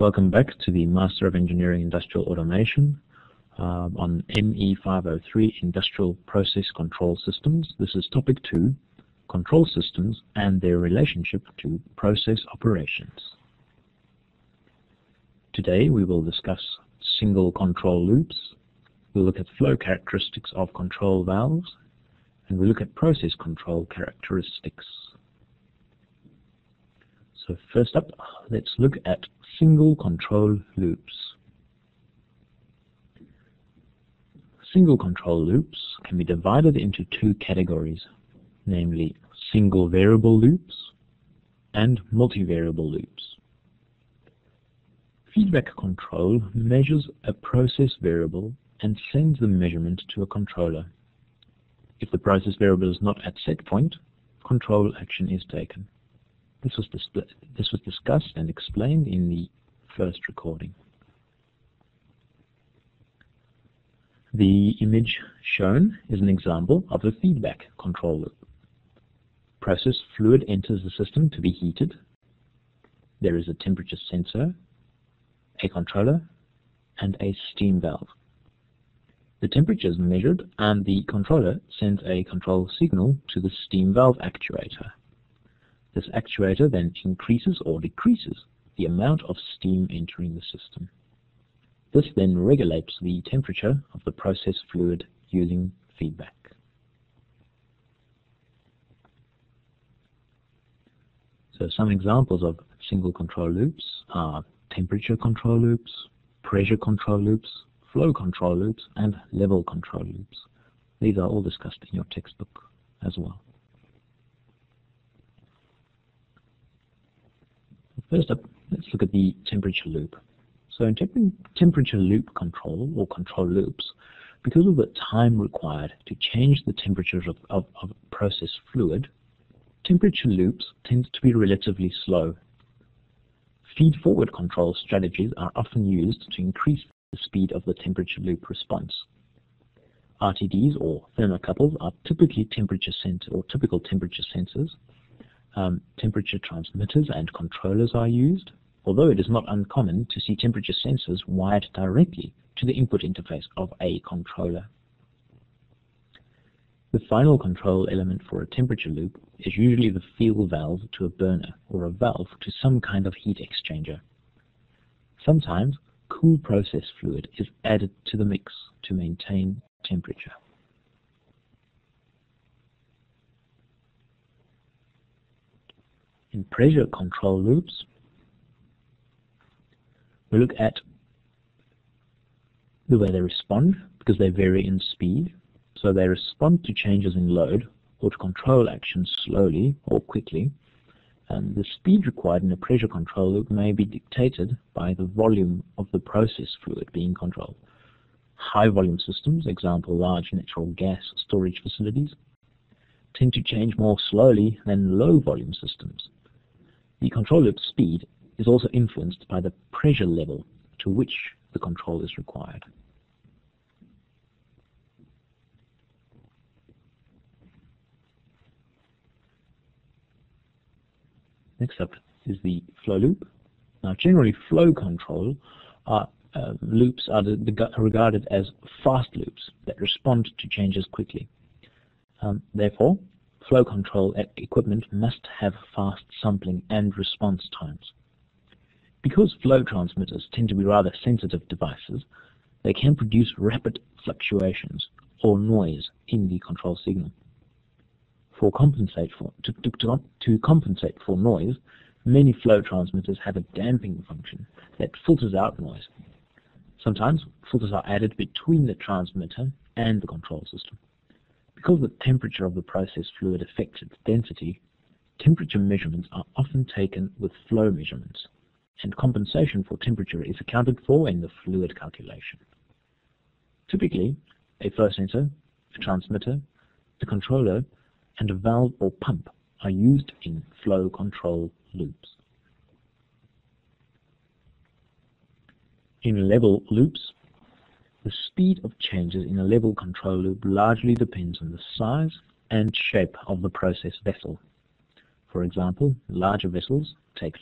Welcome back to the Master of Engineering Industrial Automation on ME503 Industrial Process Control Systems. This is Topic 2, Control Systems and their relationship to process operations. Today we will discuss single control loops, we'll look at flow characteristics of control valves, and we'll look at process control characteristics. So first up, let's look at single control loops. Single control loops can be divided into two categories, namely single variable loops and multivariable loops. Feedback control measures a process variable and sends the measurement to a controller. If the process variable is not at set point, control action is taken. This was discussed and explained in the first recording. The image shown is an example of a feedback control loop. Process fluid enters the system to be heated. There is a temperature sensor, a controller, and a steam valve. The temperature is measured and the controller sends a control signal to the steam valve actuator. This actuator then increases or decreases the amount of steam entering the system. This then regulates the temperature of the process fluid using feedback. So some examples of single control loops are temperature control loops, pressure control loops, flow control loops, and level control loops. These are all discussed in your textbook as well. First up, let's look at the temperature loop. So in temperature loop control, or control loops, because of the time required to change the temperatures of process fluid, temperature loops tend to be relatively slow. Feed-forward control strategies are often used to increase the speed of the temperature loop response. RTDs, or thermocouples, are typically typical temperature sensors. Temperature transmitters and controllers are used, although it is not uncommon to see temperature sensors wired directly to the input interface of a controller. The final control element for a temperature loop is usually the fill valve to a burner or a valve to some kind of heat exchanger. Sometimes cool process fluid is added to the mix to maintain temperature. In pressure control loops, we look at the way they respond, because they vary in speed. So they respond to changes in load or to control actions slowly or quickly. And the speed required in a pressure control loop may be dictated by the volume of the process fluid being controlled. High volume systems, example large natural gas storage facilities, tend to change more slowly than low volume systems. The control loop speed is also influenced by the pressure level to which the control is required. Next up is the flow loop. Now, generally, flow control loops are regarded as fast loops that respond to changes quickly. Therefore, flow control equipment must have fast sampling and response times. Because flow transmitters tend to be rather sensitive devices, they can produce rapid fluctuations or noise in the control signal. To compensate for noise, many flow transmitters have a damping function that filters out noise. Sometimes filters are added between the transmitter and the control system. Because the temperature of the process fluid affects its density, temperature measurements are often taken with flow measurements, and compensation for temperature is accounted for in the fluid calculation. Typically, a flow sensor, a transmitter, a controller, and a valve or pump are used in flow control loops. In level loops, the speed of changes in a level control loop largely depends on the size and shape of the process vessel. For example, larger vessels take